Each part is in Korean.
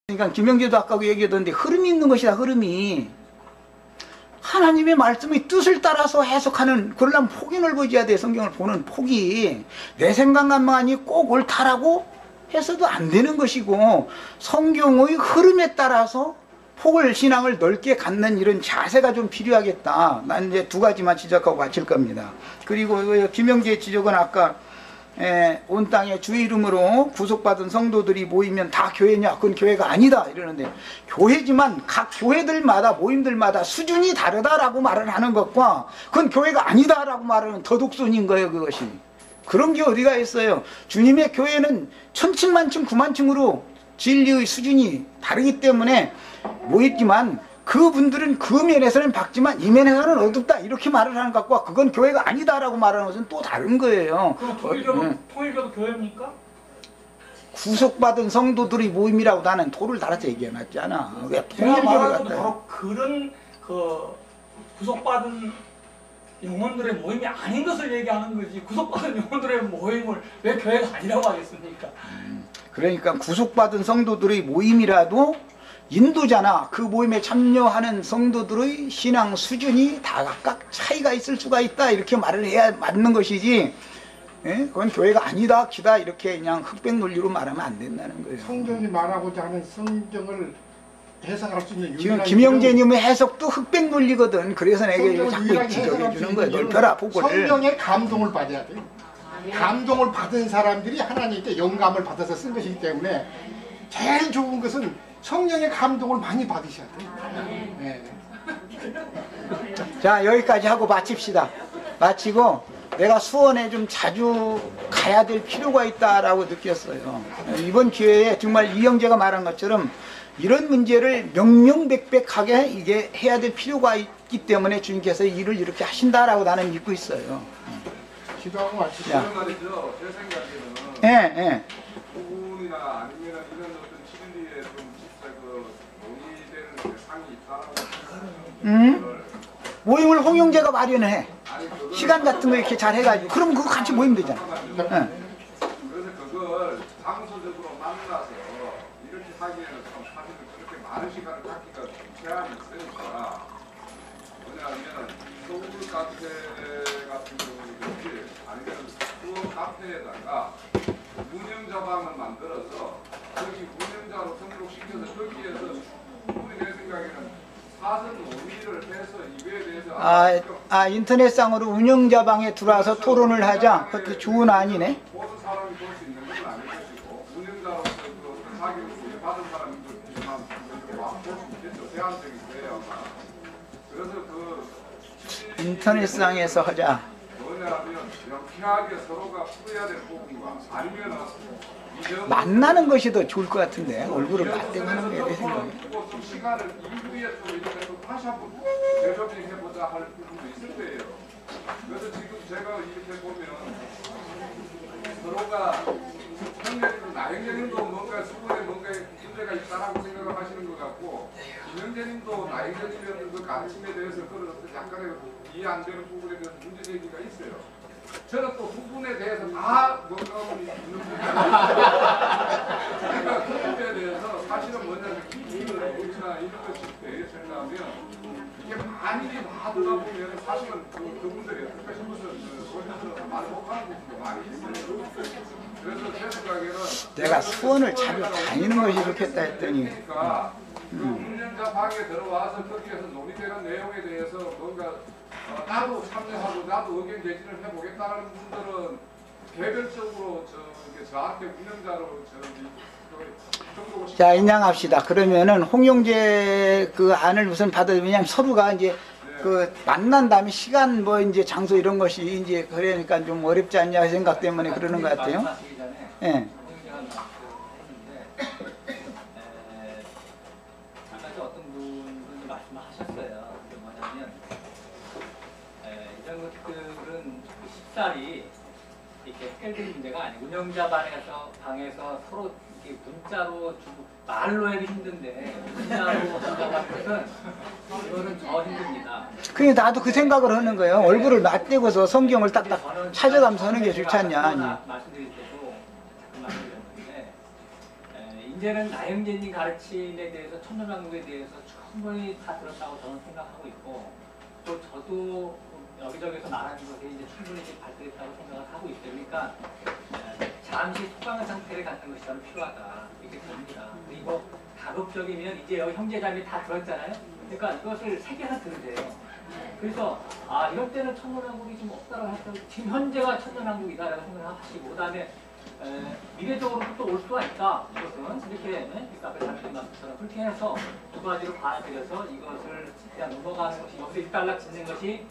그러니까 김영재도 아까 그 얘기하던데 흐름이 있는 것이다. 흐름이 하나님의 말씀의 뜻을 따라서 해석하는, 그러려면 폭이 넓어져야 돼. 성경을 보는 폭이 내 생각만이 꼭 옳다라고 해서도 안 되는 것이고, 성경의 흐름에 따라서 폭을, 신앙을 넓게 갖는 이런 자세가 좀 필요하겠다. 난 이제 두 가지만 지적하고 마칠 겁니다. 그리고 김영재 지적은 아까 온 땅에 주의 이름으로 구속받은 성도들이 모이면 다 교회냐? 그건 교회가 아니다 이러는데, 교회지만 각 교회들마다, 모임들마다 수준이 다르다라고 말을 하는 것과 그건 교회가 아니다라고 말하는 더 독선인 거예요. 그것이 그런 게 어디가 있어요. 주님의 교회는 천층만층 구만층으로 진리의 수준이 다르기 때문에 모였지만, 그분들은 그 면에서는 밝지만 이 면에서는 어둡다 이렇게 말을 하는 것과 그건 교회가 아니다라고 말하는 것은 또 다른 거예요. 그럼 통일교도 교회입니까? 구속받은 성도들의 모임이라고 나는 토를 달아서 얘기해놨잖아. 왜 제가 말하는 통일교를 것도 바로 그런 구속받은 영혼들의 모임이 아닌 것을 얘기하는 거지, 구속받은 영혼들의 모임을 왜 교회가 아니라고 하겠습니까? 그러니까 구속받은 성도들의 모임이라도 인도자나 그 모임에 참여하는 성도들의 신앙 수준이 다 각각 차이가 있을 수가 있다 이렇게 말을 해야 맞는 것이지, 그건 교회가 아니다 기다 이렇게 그냥 흑백 논리로 말하면 안 된다는 거예요. 성경이 말하고자 하는 성경을 해석할 수 있는 지금 김영재님의 해석도 흑백 논리거든. 그래서 내가 자꾸 지적해 주는 거예요. 넓혀라 폭을. 성경의 감동을 받아야 돼요. 감동을 받은 사람들이 하나님께 영감을 받아서 쓴 것이기 때문에 제일 좋은 것은 성령의 감동을 많이 받으셔야 돼요. 네. 자, 여기까지 하고 마칩시다. 마치고 내가 수원에 좀 자주 가야 될 필요가 있다라고 느꼈어요. 이번 기회에 정말 이영재가 말한 것처럼 이런 문제를 명명백백하게 이게 해야 될 필요가 있기 때문에 주님께서 일을 이렇게 하신다라고 나는 믿고 있어요. 기도하고 마치죠. 그런 말이죠. 제 생각에는 예. 부분이나 아니면 이런 어떤 진리에 좀 진짜 논의되는 대상이 있다라고. 모임을 홍영재가 마련해. 아니 그걸 시간 같은 거 이렇게 잘 해가지고 그럼 그거 같이 모이면 되잖아. 그래서 그걸 장소적으로 만나서 이렇게 하기에는 참 사실은 그렇게 많은 시간을 갖기가 좀 제한이 있으니까, 왜냐하면 서울 카페 같은 경우는 아니면 수원 카페에다가 운영자방을 만들어서 거기 운영자로 등록시켜서 거기에서 충분히 내 생각에는 사전 논의를 해서 이거에 대해서 인터넷상으로 운영자방에 들어와서 토론을 하자. 그것도 좋은 안이네. 모든 사람이 볼 수 있는 건 아닐 것이고, 운영자로서 그 자격을 받은 사람들만 이렇게 와서 볼 수 있겠죠. 제한적인 거예요. 그래서 그 인터넷상에서 하자. 뭐냐면 명쾌하게 서로가 풀어야 될 부분과 아니면은 만나는 것이 더 좋을 것 같은데 얼굴을 맞대고 하는 게 내 생각에. 좀 시간을 이후에 또 이렇게 또 다시 한번 재조정해보자 할 부분도 있을 거예요. 그래서 지금 제가 이렇게 보면 서로가 형제님도 나영재님도 뭔가 수분에 뭔가 문제가 있다라고 생각을 하시는 것 같고, 김영재님도 나영재님의 그 가르침에 대해서 그런 어떤 약간의 이해 안 되는 부분에 대해서 문제제기가 있어요. 저는 또 두 분에 대해서 다 뭔가 있는 그러니까 그 부분에 대해서 사실은 뭐냐면 기준을 보이나 이런 것일 때 생각하면 이게 많이 하다 보면 사실은 그분들이 어떨까 싶어서 본인들은 말 못하는 부분도 많이 있어요. 그래서 제 생각에는 내가 수원을 자주 다니는 것이 좋겠다 했더니 그러니까 그 운영자 방에 들어와서 거기에서 논의되는 내용에 대해서 뭔가 나도 참여하고 나도 의견 개진을 해보겠다는 분들은 개별적으로 저한테 운영자로 자, 인양합시다. 그러면은 홍영재 그 안을 우선 받아들면 그냥 서로가 이제 그 만난 다음에 시간 뭐 이제 장소 이런 것이 이제 그러니까 좀 어렵지 않냐 생각 때문에 그러는 것 같아요. 예. 어떤 분이 말씀하셨어요. 뭐냐면 이런 것들은 쉽사리 이렇게 해결될 문제가 아니고, 운영자 방에서 서로 이렇게 문자로 주고 말로 해도 힘든데 문자로 한다는 것은 이거는 더 힘듭니다. 그게 나도 그 생각을 하는 거예요. 얼굴을 맞대고서 성경을 딱딱 찾아가면서 하는 게 좋지 않냐. 말씀드릴 때도 잠깐 말씀드렸는데 이제는 나영재님 가르침에 대해서 천년왕국에 대해서 충분히 다 들었다고 저는 생각하고 있고 또 저도 여기저기서 말하는 것에 이제 충분히 발달했다고 생각을 하고 있어요. 그러니까 잠시 소강한 상태를 갖는 것이 저는 필요하다 이렇게 봅니다. 그리고 가급적이면 이제 여기 형제자매 다 들었잖아요. 그러니까 이것을 새겨서 들으세요. 그래서 이럴 때는 천년왕국이 좀 없다고 해서 지금 현재가 천년왕국이다라고 생각하시고 그다음에 미래적으로 또 올 수가 있다. 이것은 이렇게 앞에 잘못된 말씀처럼 그렇게 해서 두 가지로 받아들여서 이것을 그냥 넘어가는 것이 여기서 일단락 짓는 것이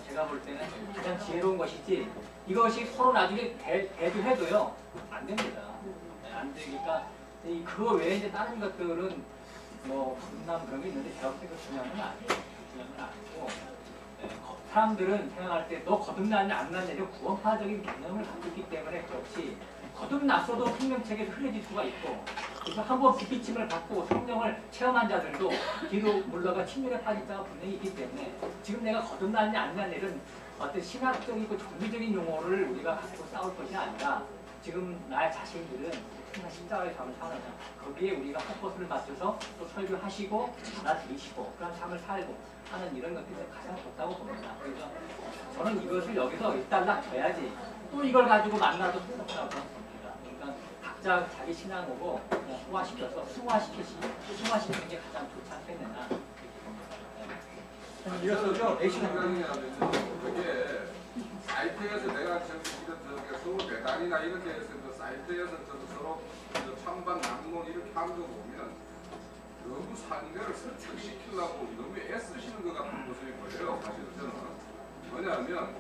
제가 볼 때는 가장 지혜로운 것이지 이것이 서로 나중에 대두해도요 안 됩니다. 안 되니까 그거 외에 이제 다른 것들은 뭐 분남 그런 게 있는데 제가 볼 때 그 중요한 건 아니에요. 중요한 건 아니고 사람들은 생각할 때 너 거듭나냐 안 나냐 이런 구원파적인 개념을 갖고 있기 때문에 그렇지 거듭났어도 생명책에서 흐려질 수가 있고 그래서 한번 비비침을 받고 성령을 체험한 자들도 뒤로 물러가 침륜에 빠진 자가 분명히 있기 때문에 지금 내가 거듭났냐 안 나냐 이런 어떤 신학적이고 종교적인 용어를 우리가 갖고 싸울 것이 아니라 지금 나의 자신들은 정말 십자가의 삶을 사느냐 거기에 우리가 포커스를 맞춰서 또 설교하시고 받아들이시고 그런 삶을 살고 하는 이런 것들이 가장 좋다고 봅니다. 그래서 저는 이것을 여기서 일단 줘야지 또 이걸 가지고 만나도 똑같다고 생각합니다. 그러니까 각자 자기 신앙으로 그냥 승화시켜서 승화시키는 게 가장 좋지 않겠느냐. 이어서죠. 그게 사이트에서 내가 서울 대단이나 이런 데에서 사이트에서 서로 찬반 남론 이렇게 하는 거 보면 너무 상대를 설득시키려고 너무 애쓰시는 것 같은 모습이 보여요. 사실은 저는 뭐냐면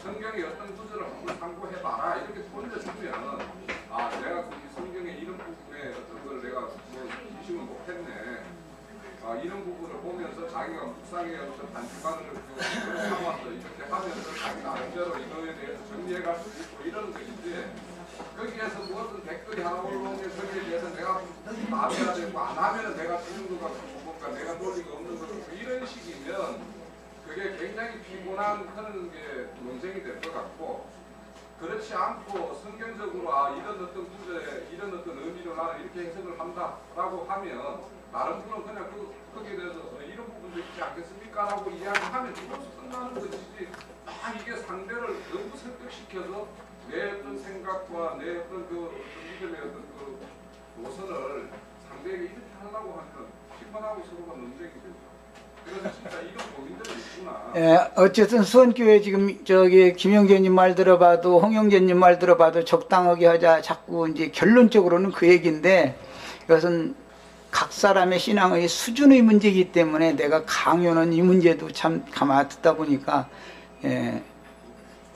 성경의 어떤 구절을 한번 참고해봐라 이렇게 돌려주면 내가 이 성경의 이런 부분에 어떤 걸 내가 뭐 인식을 못했네 이런 부분을 보면서 자기가 묵상의 어떤 단주관을 삼아서 이렇게 하면서 자기 나름대로 이거에 대해서 정리해갈 수 있고 이런 것인데 거기에서 무엇은 댓글이 하나 올라오면 거기에 대해서 내가 답해야 되고 안 하면 내가 지는 것 같고 뭔가 내가 논리가 없는 것 같고 이런 식이면 그게 굉장히 피곤한 그런 게 논쟁이 될 것 같고 그렇지 않고 성경적으로 이런 어떤 구절에 이런 어떤 의미로 나는 이렇게 해석을 한다라고 하면 다른 분은 그냥 거기에 대해서 이런 부분도 있지 않겠습니까? 라고 이야기하면 이것도 끝나는 것이지 이게 상대를 너무 설득시켜서 내 어떤 생각과 내 어떤 그 믿음의 어떤 그 노선을 상대에게 이렇게 하려고 하면 피곤하고 서로가 논쟁이 되죠. 그래서 진짜 이런 고민들이 있구나. 예, 어쨌든 수원교회 지금 저기 김영재님 말 들어봐도 홍영재님 말 들어봐도 적당하게 하자 자꾸 이제 결론적으로는 그 얘기인데 이것은 각 사람의 신앙의 수준의 문제이기 때문에 내가 강요는 이 문제도 참 가만히 듣다 보니까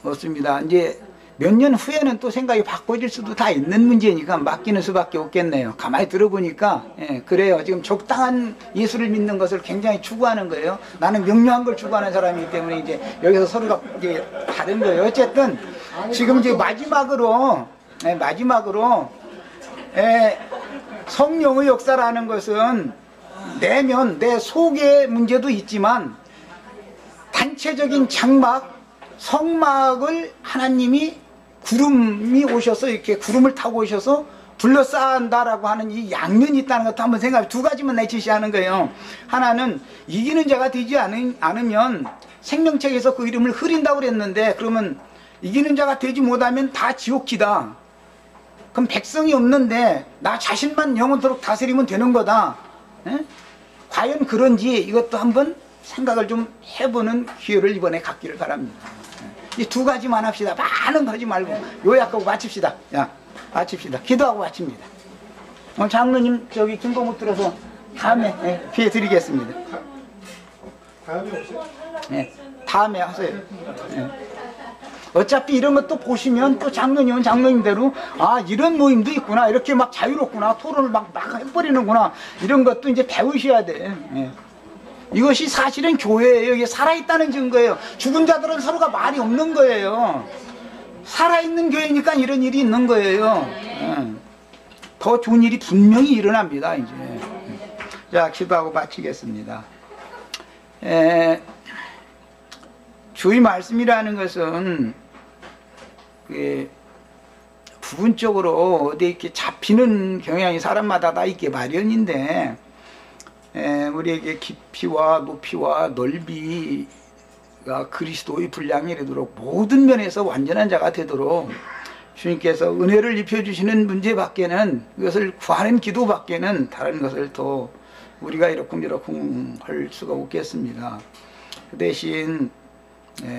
없습니다. 이제 몇 년 후에는 또 생각이 바꿔질 수도 다 있는 문제니까 맡기는 수밖에 없겠네요. 가만히 들어보니까 그래요. 지금 적당한 예수를 믿는 것을 굉장히 추구하는 거예요. 나는 명료한 걸 추구하는 사람이기 때문에 이제 여기서 서로가 이제 다른 거예요. 어쨌든 지금 이제 마지막으로 성령의 역사라는 것은 내면 내 속의 문제도 있지만 단체적인 장막 성막을 하나님이 구름이 오셔서 이렇게 구름을 타고 오셔서 둘러싸는다라고 하는 이 양면이 있다는 것도 한번 생각해. 두 가지만 내치시하는 거예요. 하나는 이기는 자가 되지 않으면 생명책에서 그 이름을 흐린다고 그랬는데 그러면 이기는 자가 되지 못하면 다 지옥이다. 그럼 백성이 없는데 나 자신만 영원토록 다스리면 되는 거다. 과연 그런지 이것도 한번 생각을 좀 해보는 기회를 이번에 갖기를 바랍니다. 이 두 가지만 합시다. 많은 거 하지 말고 요약하고 마칩시다. 마칩시다. 기도하고 마칩니다. 오늘 장로님 저기 김공무 들어서 다음에 기회 드리겠습니다. 다음에 오세요? 다음에 하세요. 어차피 이런 것도 보시면 또 장로님은 장로님대로 이런 모임도 있구나 이렇게 막 자유롭구나 토론을 막 해버리는구나 이런 것도 이제 배우셔야 돼. 이것이 사실은 교회예요. 이게 살아있다는 증거예요. 죽은 자들은 서로가 말이 없는 거예요. 살아있는 교회니까 이런 일이 있는 거예요. 더 좋은 일이 분명히 일어납니다. 이제 자 기도하고 마치겠습니다. 주의 말씀이라는 것은 부분적으로 어디 이렇게 잡히는 경향이 사람마다 다 있게 마련인데, 우리에게 깊이와 높이와 넓이가 그리스도의 분량이 되도록 모든 면에서 완전한 자가 되도록 주님께서 은혜를 입혀주시는 문제밖에는, 그것을 구하는 기도밖에는 다른 것을 더 우리가 이러쿵저러쿵 할 수가 없겠습니다. 그 대신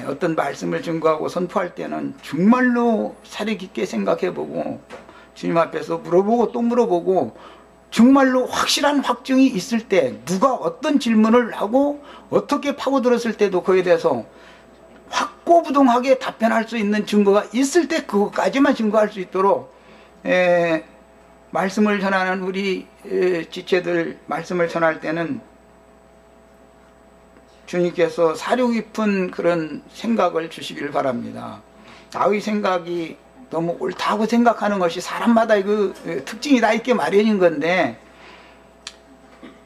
어떤 말씀을 증거하고 선포할 때는 정말로 사리 깊게 생각해보고 주님 앞에서 물어보고 또 물어보고, 정말로 확실한 확증이 있을 때 누가 어떤 질문을 하고 어떻게 파고들었을 때도 그에 대해서 확고부동하게 답변할 수 있는 증거가 있을 때 그것까지만 증거할 수 있도록 말씀을 전하는 우리 지체들, 말씀을 전할 때는 주님께서 사려 깊은 그런 생각을 주시기를 바랍니다. 나의 생각이 너무 옳다고 생각하는 것이 사람마다 그 특징이 다 있게 마련인 건데,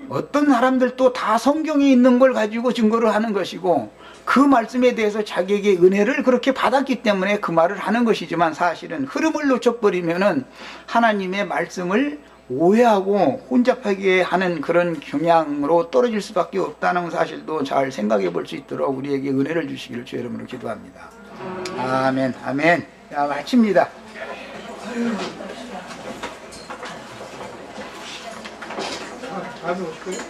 어떤 사람들도 다 성경에 있는 걸 가지고 증거를 하는 것이고 그 말씀에 대해서 자기에게 은혜를 그렇게 받았기 때문에 그 말을 하는 것이지만, 사실은 흐름을 놓쳐버리면은 하나님의 말씀을 오해하고 혼잡하게 하는 그런 경향으로 떨어질 수밖에 없다는 사실도 잘 생각해 볼 수 있도록 우리에게 은혜를 주시기를 주의 이름으로 기도합니다. 아멘, 아멘. 자, 마칩니다. 다음에 오실 거예요?